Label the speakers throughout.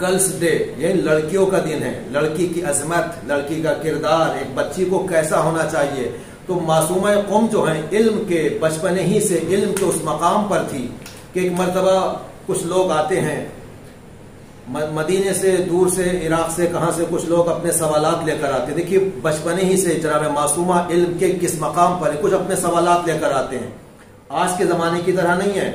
Speaker 1: Girls day, یہ لڑکیوں کا دن ہے، لڑکی کی عظمت، لڑکی کا کردار، ایک بچی کو کیسا ہونا چاہیے. تو معصومہ قم جو ہیں علم کے بچپنے ہی سے علم کے اس مقام پر تھی کہ ایک مرتبہ کچھ لوگ آتے ہیں مدینے سے، دور سے، عراق سے، کہاں سے کچھ لوگ اپنے سوالات لے کر آتے. دیکھیے بچپنے ہی سے جناب معصومہ علم کے کس مقام پر ہے، کچھ اپنے سوالات لے کر آتے ہیں. آج کے زمانے کی طرح نہیں ہے.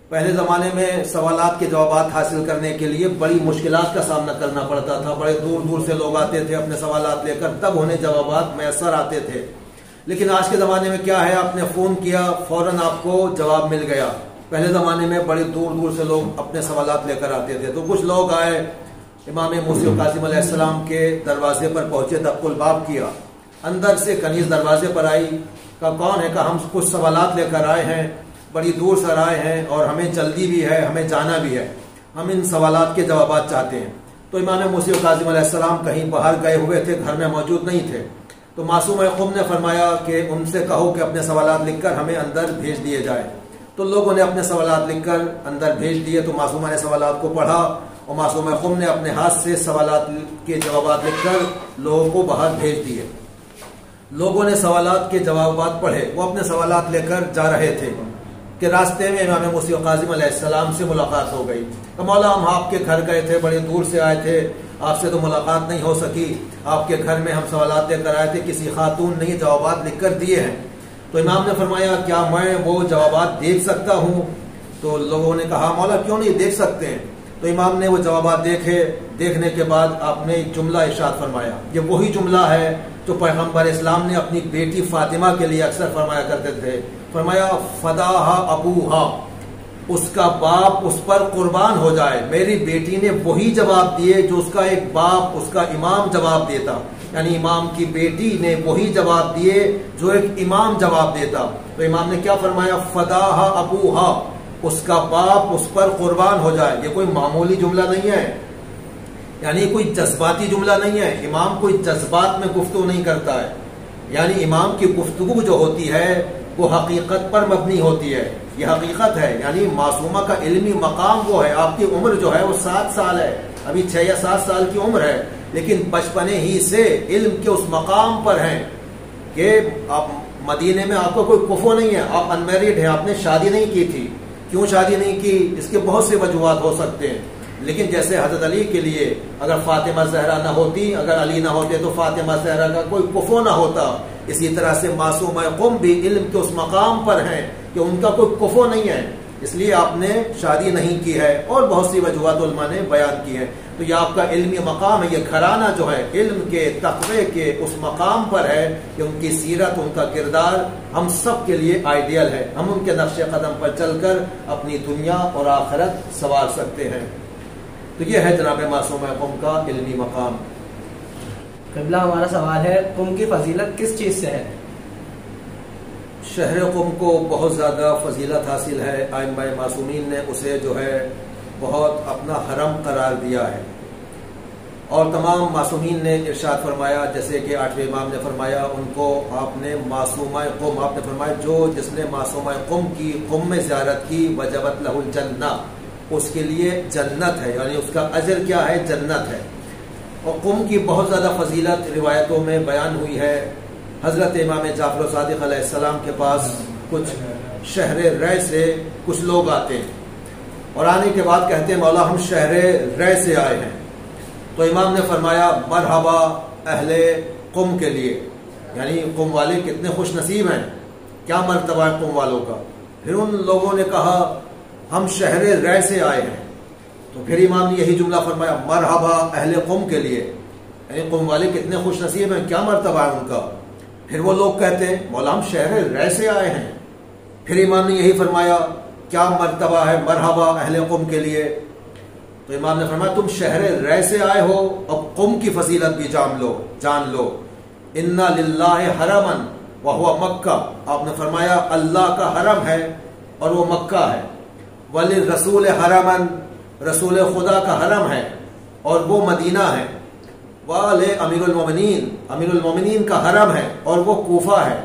Speaker 1: پہلے زمانے میں سوالات کے جوابات حاصل کرنے کے لیے بڑی مشکلات کا سامنا کرنا پڑتا تھا. بڑے دور دور سے لوگ آتے تھے اپنے سوالات لے کر، تب انہیں جوابات میسر آتے تھے. لیکن آج کے زمانے میں کیا ہے، آپ نے فون کیا فوراً آپ کو جواب مل گیا. پہلے زمانے میں بڑے دور دور سے لوگ اپنے سوالات لے کر آتے تھے. تو کچھ لوگ آئے، امام موسی کاظم علیہ السلام کے دروازے پر پہنچے، دق الباب کیا. اندر سے کنیز دروازے پر آئی، کہا کون ہے، کہا ہم کچھ سوالات لے کر آئے ہیں، بڑی دور سے آئے ہیں اور ہمیں جلدی بھی ہے، ہمیں جانا بھی ہے، ہم ان سوالات کے جوابات چاہتے ہیں. تو امام موسی کاظم علیہ السلام کہیں باہر گئے ہوئے تھے، گھر میں موجود نہیں تھے. تو معصومہ قم نے فرمایا کہ ان سے کہو کہ اپنے سوالات لکھ کر ہمیں اندر بھیج دیے جائے. تو لوگوں نے اپنے سوالات لکھ کر اندر بھیج دیے. تو معصومہ نے سوالات کو پڑھا اور معصومہ قم نے اپنے ہاتھ سے سوالات کے جوابات لکھ کر لوگوں کو باہر بھیج دیے. لوگوں نے سوالات کے جوابات پڑھے، وہ اپنے سوالات لے کر جا رہے تھے کہ راستے میں امام موسی کاظم علیہ السلام سے ملاقات ہو گئی. کہ مولا ہم آپ کے گھر گئے تھے، بڑے دور سے آئے تھے، آپ سے تو ملاقات نہیں ہو سکی، آپ کے گھر میں ہم سوالات لے کر آئے تھے، کسی خاتون نے جوابات لکھ کر دیے ہیں. تو امام نے فرمایا کیا میں وہ جوابات دیکھ سکتا ہوں؟ تو لوگوں نے کہا مولا کیوں نہیں، دیکھ سکتے ہیں. تو امام نے وہ جوابات دیکھے. دیکھنے کے بعد آپ نے ایک جملہ ارشاد فرمایا، یہ وہی جملہ ہے جو پیغمبر اسلام نے اپنی بیٹی فاطمہ کے لیے اکثر فرمایا کرتے تھے. فرمایا فداہا ابوہا، اس کا باپ اس پر قربان ہو جائے. میری بیٹی نے وہی جواب دیے جو اس کا ایک باپ، اس کا امام جواب دیتا. یعنی امام کی بیٹی نے وہی جواب دیے جو ایک امام جواب دیتا. تو امام نے کیا فرمایا، فداہا ابوہا، اس کا باپ اس پر قربان ہو جائے. یہ کوئی معمولی جملہ نہیں ہے، یعنی کوئی جذباتی جملہ نہیں ہے. امام کوئی جذبات میں گفتگو نہیں کرتا ہے. یعنی امام کی گفتگو جو ہوتی ہے وہ حقیقت پر مبنی ہوتی ہے. یہ حقیقت ہے. یعنی معصومہ کا علمی مقام وہ ہے. آپ کی عمر جو ہے وہ 7 سال ہے، ابھی 6 یا 7 سال کی عمر ہے، لیکن بچپنے ہی سے علم کے اس مقام پر ہیں کہ آپ مدینے میں آپ کو کوئی کفو نہیں ہے، آپ انمیرڈ ہیں، آپ نے شادی نہیں کی تھی. کیوں شادی نہیں کی؟ اس کے بہت سے وجوہات ہو سکتے ہیں. لیکن جیسے حضرت علی کے لیے اگر فاطمہ زہرا نہ ہوتی، اگر علی نہ ہوتے تو فاطمہ زہرا کا کوئی کفو نہ ہوتا، اسی طرح سے معصومہ قم بھی علم کے اس مقام پر ہیں کہ ان کا کوئی کفو نہیں ہے، اس لیے آپ نے شادی نہیں کی ہے. اور بہت سی وجوہات علماء نے بیان کی ہیں. تو یہ آپ کا علمی مقام ہے. یہ گھرانہ جو ہے علم کے تقوی کے اس مقام پر ہے کہ ان کی سیرت، ان کا کردار ہم سب کے لیے آئیڈیل ہے. ہم ان کے نقش قدم پر چل کر اپنی دنیا اور آخرت سنوار سکتے ہیں. تو یہ ہے جناب معصومہ قم کا علمی مقام.
Speaker 2: قبلہ ہمارا سوال ہے، قم کی فضیلت کس چیز سے ہے؟
Speaker 1: شہر قم کو بہت زیادہ فضیلت حاصل ہے. ائمہ معصومین نے اسے جو ہے بہت اپنا حرم قرار دیا ہے. اور تمام معصومین نے ارشاد فرمایا، جیسے کہ 8ویں امام نے فرمایا ان کو آپ نے معصومہ قم، آپ نے فرمایا جو جس نے معصومہ قم کی، قم میں زیارت کی، وجبت لہ الجنہ، اس کے لیے جنت ہے. یعنی اس کا اجر کیا ہے؟ جنت ہے. اور قم کی بہت زیادہ فضیلت روایتوں میں بیان ہوئی ہے. حضرت امام جعفر صادق علیہ السلام کے پاس کچھ شہر رے سے کچھ لوگ آتے ہیں اور آنے کے بعد کہتے ہیں مولا ہم شہر رے سے آئے ہیں. تو امام نے فرمایا مرحبا اہل قم کے لیے، یعنی قم والے کتنے خوش نصیب ہیں، کیا مرتبہ ہے قم والوں کا. پھر ان لوگوں نے کہا ہم شہر رے سے آئے ہیں. تو پھر امام نے یہی جملہ فرمایا مرحبا اہل قم کے لیے، یعنی قم والے کتنے خوش نصیب ہیں، کیا مرتبہ ہے ان کا. پھر وہ لوگ کہتے ہیں مولا ہم شہر رے سے آئے ہیں. پھر امام نے یہی فرمایا کیا مرتبہ ہے مرحبا اہل قم کے لیے. تو امام نے فرمایا تم شہر رے سے آئے ہو، اب قم کی فضیلت بھی جان لو. انا للہ حرما وہو مکہ، آپ نے فرمایا اللہ کا حرم ہے اور وہ مکہ ہے. وللرسول حرما، رسول خدا کا حرم ہے اور وہ مدینہ ہے. امیر المومنین، امیر المومنین کا حرم ہے اور وہ کوفہ ہے.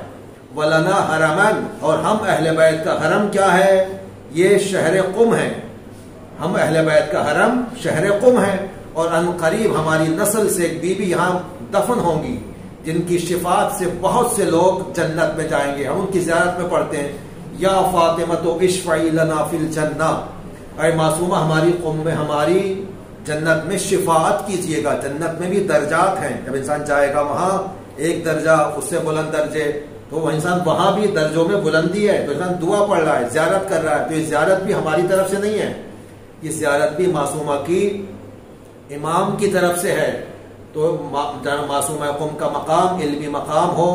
Speaker 1: ولنا حرمن، اور ہم اہل بیت کا حرم کیا ہے؟ یہ شہر قم ہے. ہم اہل بیت کا حرم شہر قم ہے، اور ان قریب ہماری نسل سے ایک بیوی یہاں دفن ہوں گی جن کی شفاعت سے بہت سے لوگ جنت میں جائیں گے. ہم ان کی زیارت میں پڑھتے ہیں یا فاطمہ اشفعی لنا فی الجنہ، اے معصومہ ہماری قوم میں ہماری جنت میں شفاعت کیجیے گا. جنت میں بھی درجات ہیں، جب انسان جائے گا وہاں ایک درجہ اس سے بلند درجے، تو وہ انسان وہاں بھی درجوں میں بلندی ہے، تو انسان دعا پڑھ رہا ہے، زیارت کر رہا ہے. تو یہ زیارت بھی ہماری طرف سے نہیں ہے، یہ زیارت بھی معصومہ کی امام کی طرف سے ہے. تو معصومہ قم کا مقام علمی مقام ہو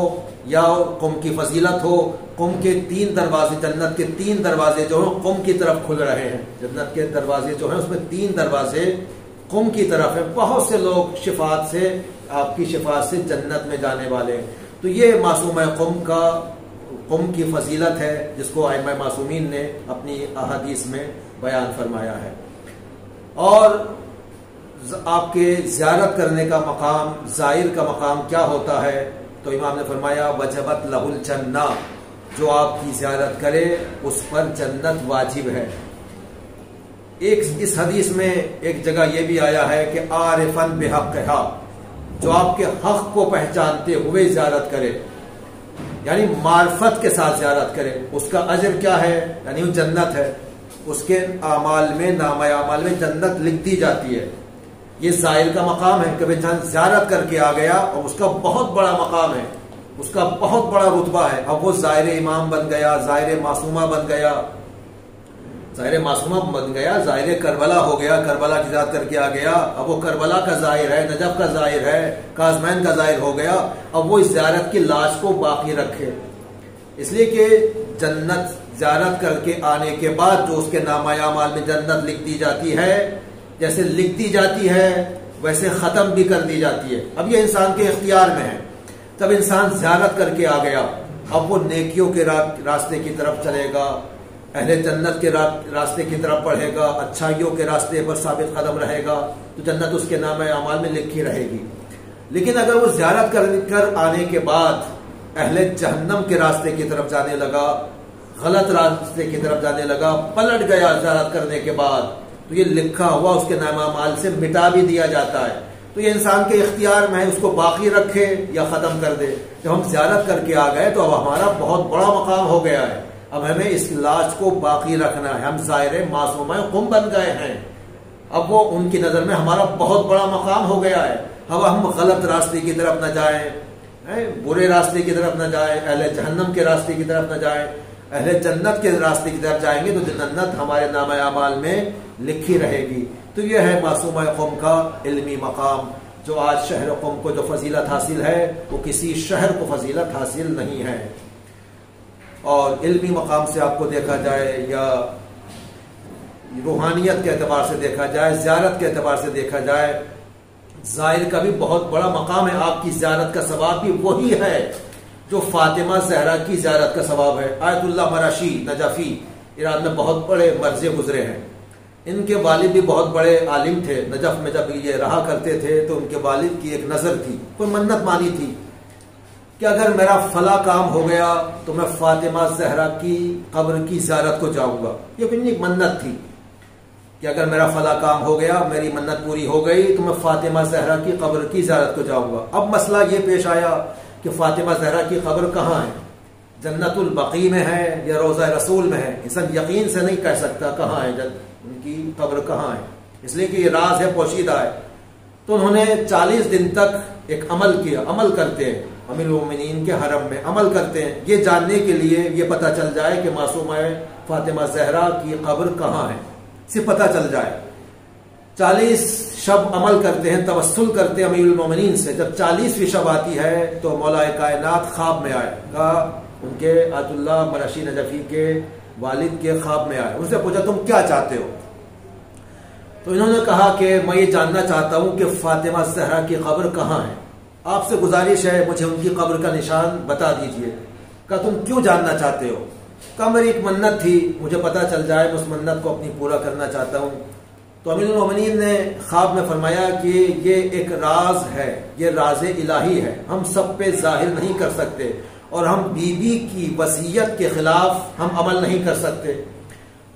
Speaker 1: یا قم کی فضیلت ہو، قم کے 3 دروازے، جنت کے 3 دروازے جو ہیں قم کی طرف کھل رہے ہیں. جنت کے دروازے جو ہیں اس میں 3 دروازے قم کی طرف ہیں. بہت سے لوگ شفاعت سے، آپ کی شفاعت سے جنت میں جانے والے ہیں. تو یہ معصومہ قم کی فضیلت ہے جس کو ائمہ معصومین نے اپنی احادیث میں بیان فرمایا ہے. اور آپ کے زیارت کرنے کا مقام، زائر کا مقام کیا ہوتا ہے؟ تو امام نے فرمایا وجبت لہ الجنہ، جو آپ کی زیارت کرے اس پر جنت واجب ہے. اس حدیث میں ایک جگہ یہ بھی آیا ہے کہ عارفاً بحقھا، جو آپ کے حق کو پہچانتے ہوئے زیارت کرے، یعنی معرفت کے ساتھ زیارت کرے، اس کا اجر کیا ہے؟ یعنی وہ جنت ہے، اس کے اعمال میں، نامہ اعمال میں جنت لکھ دی جاتی ہے. یہ زائر کا مقام ہے کہ انسان زیارت کر کے آ گیا اور اس کا بہت بڑا مقام ہے، اس کا بہت بڑا رتبہ ہے. اب وہ زائر امام بن گیا، زائر معصومہ بن گیا، زائر معصومہ بن گیا، زائر کربلا ہو گیا، کربلا کی زیارت کر کے آ گیا. اب وہ کربلا کا زائر ہے، نجف کا زائر ہے، کاظمین کا زائر ہو گیا. اب وہ اس زیارت کی لاش کو باقی رکھے، اس لیے کہ جنت زیارت کر کے آنے کے بعد جو اس کے نامہ اعمال میں جنت لکھ دی جاتی ہے، جیسے لکھ دی جاتی ہے ویسے ختم بھی کر دی جاتی ہے. اب یہ انسان کے اختیار میں ہے. تب انسان زیارت کر کے آ گیا، اب وہ نیکیوں کے راستے کی طرف چلے گا، اہل جنت کے راستے کی طرف بڑھے گا، اچھائیوں کے راستے پر ثابت قدم رہے گا، تو جنت اس کے نامہ اعمال میں لکھی رہے گی. لیکن اگر وہ زیارت کر آنے کے بعد اہل جہنم کے راستے کی طرف جانے لگا، غلط راستے کی طرف جانے لگا، پلٹ گیا زیارت کرنے کے بعد، تو یہ لکھا ہوا اس کے نامہ اعمال سے مٹا بھی دیا جاتا ہے. تو یہ انسان کے اختیار میں ہے، اس کو باقی رکھے یا ختم کر دے. جب ہم زیارت کر کے آ گئے تو اب ہمارا بہت بڑا مقام ہو گیا ہے، اب ہمیں اس لاش کو باقی رکھنا ہے. ہم زائر معصومہ قم بن گئے ہیں، اب وہ ان کی نظر میں ہمارا بہت بڑا مقام ہو گیا ہے. اب ہم غلط راستے کی طرف نہ جائیں، برے راستے کی طرف نہ جائیں، اہل جہنم کے راستے کی طرف نہ جائیں، اہل جنت کے راستے کی طرف جائیں گے تو جنت ہمارے نامہ اعمال میں لکھی رہے گی. تو یہ ہے معصومہ قم کا علمی مقام. جو آج شہر قم کو جو فضیلت حاصل ہے وہ کسی شہر کو فضیلت حاصل نہیں ہے. اور علمی مقام سے آپ کو دیکھا جائے یا روحانیت کے اعتبار سے دیکھا جائے، زیارت کے اعتبار سے دیکھا جائے، زائر کا بھی بہت بڑا مقام ہے. آپ کی زیارت کا ثواب بھی وہی ہے جو فاطمہ زہرا کی زیارت کا ثواب ہے. آیت اللہ مراشی نجفی ایران میں بہت بڑے مرضے گزرے ہیں. ان کے والد بھی بہت بڑے عالم تھے. نجف میں جب یہ رہا کرتے تھے تو ان کے والد کی ایک نظر تھی، کوئی منت مانی تھی کہ اگر میرا فلاں کام ہو گیا تو میں فاطمہ زہرا کی قبر کی زیارت کو جاؤں گا. یہ ایک منت تھی کہ اگر میرا فلاں کام ہو گیا، میری منت پوری ہو گئی تو میں فاطمہ زہرا کی قبر کی زیارت کو جاؤں گا. اب مسئلہ یہ پیش آیا کہ فاطمہ زہرا کی قبر کہاں ہے؟ جنت البقیع میں ہے یا روضہ رسول میں ہے؟ انسان یقین سے نہیں کہہ سکتا کہاں ہے ان کی قبر کہاں ہے، اس لیے کہ یہ راز ہے، پوشیدہ ہے. تو انہوں نے 40 دن تک ایک عمل کیا. عمل کرتے ہیں امیر المومنین کے حرم میں، عمل کرتے ہیں یہ جاننے کے لیے، یہ پتہ چل جائے کہ معصومہ فاطمہ زہرا کی قبر کہاں ہے، صرف پتہ چل جائے. 40 شب عمل کرتے ہیں، توسل کرتے ہیں امیر المومنین سے. جب 40ویں شب آتی ہے تو مولا کائنات خواب میں آئے گا، ان کے آیت اللہ مراشی نجفی کے والد کے خواب میں آئے. ان سے پوچھا تم کیا چاہتے ہو؟ تو انہوں نے کہا کہ میں یہ جاننا چاہتا ہوں کہ فاطمہ زہرا کی قبر کہاں ہے، آپ سے گزارش ہے مجھے ان کی قبر کا نشان بتا دیجئے. کہا تم کیوں جاننا چاہتے ہو؟ کہا میری ایک منت تھی، مجھے پتا چل جائے، میں اس منت کو اپنی پورا کرنا چاہتا ہوں. تو امیر المومنین نے خواب میں فرمایا کہ یہ ایک راز ہے، یہ راز الہی ہے، ہم سب پہ ظاہر نہیں کر سکتے، اور ہم بی بی کی وصیت کے خلاف ہم عمل نہیں کر سکتے.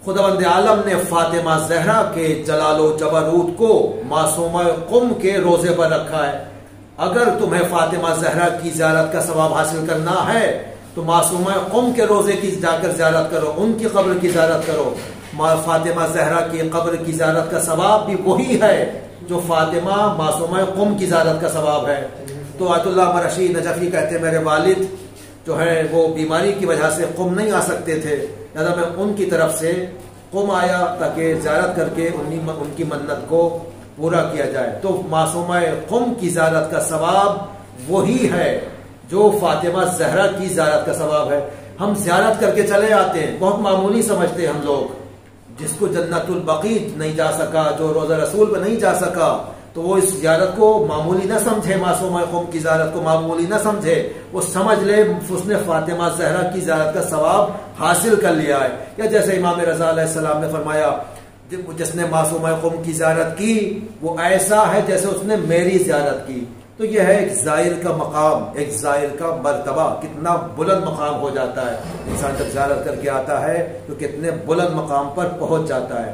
Speaker 1: خداوند عالم نے فاطمہ زہرا کے جلال و جبروت کو معصومہ قم کے روزے پر رکھا ہے. اگر تمہیں فاطمہ زہرا کی زیارت کا ثواب حاصل کرنا ہے تو معصومہ قم کے روزے کی جا کر زیارت کرو، ان کی قبر کی زیارت کرو. فاطمہ زہرا کی قبر کی زیارت کا ثواب بھی وہی ہے جو فاطمہ معصومہ قم کی زیارت کا ثواب ہے. تو آیت اللہ عمر رشید نجفی کہتے ہیں میرے والد جو ہے وہ بیماری کی وجہ سے قم نہیں آ سکتے تھے، لہذا میں ان کی طرف سے قم آیا تاکہ زیارت کر کے ان کی منت کو پورا کیا جائے. تو معصومہ قم کی زیارت کا ثواب وہی ہے جو فاطمہ زہرا کی زیارت کا ثواب ہے. ہم زیارت کر کے چلے آتے ہیں، بہت معمولی سمجھتے ہیں ہم لوگ. جس کو جنت البقیع نہیں جا سکا، جو روضہ رسول پہ نہیں جا سکا، تو وہ اس زیارت کو معمولی نہ سمجھے، معصومہ قم کی زیارت کو معمولی نہ سمجھے. وہ سمجھ لے اس نے فاطمہ زہرا کی زیارت کا ثواب حاصل کر لیا ہے. یا جیسے امام رضا علیہ السلام نے فرمایا جس نے معصومہ قم کی زیارت کی وہ ایسا ہے جیسے اس نے میری زیارت کی. تو یہ ہے ایک زائر کا مقام، ایک زائر کا مرتبہ، کتنا بلند مقام ہو جاتا ہے. انسان جب زیارت کر کے آتا ہے تو کتنے بلند مقام پر پہنچ جاتا ہے.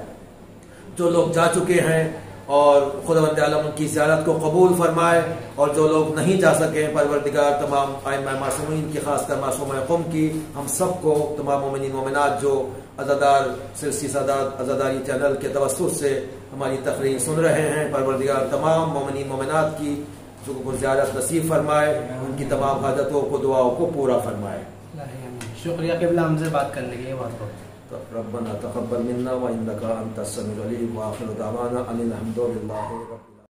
Speaker 1: جو لوگ جا چکے ہیں اور خداوند عالم ان کی زیارت کو قبول فرمائے، اور جو لوگ نہیں جا سکے پروردگار تمام ائمہ معصومین کی، خاص کر معصومہ قم کی، ہم سب کو، تمام مومنین مومنات جو عزادار سلسلہ سادات عزاداری چینل کے توسط سے ہماری تقریر سن رہے ہیں، پروردگار تمام مومنین مومنات کی زیارت نصیب فرمائے، ان کی تمام حاجتوں کو، دعاؤں کو پورا فرمائے.
Speaker 2: شکریہ قبلہ ہم سے بات کرنے کے لیے. بہت بہت
Speaker 1: ربنا تقبل منا وانك انت السميع العليم واخر دعوانا ان الحمد لله رب العالمين.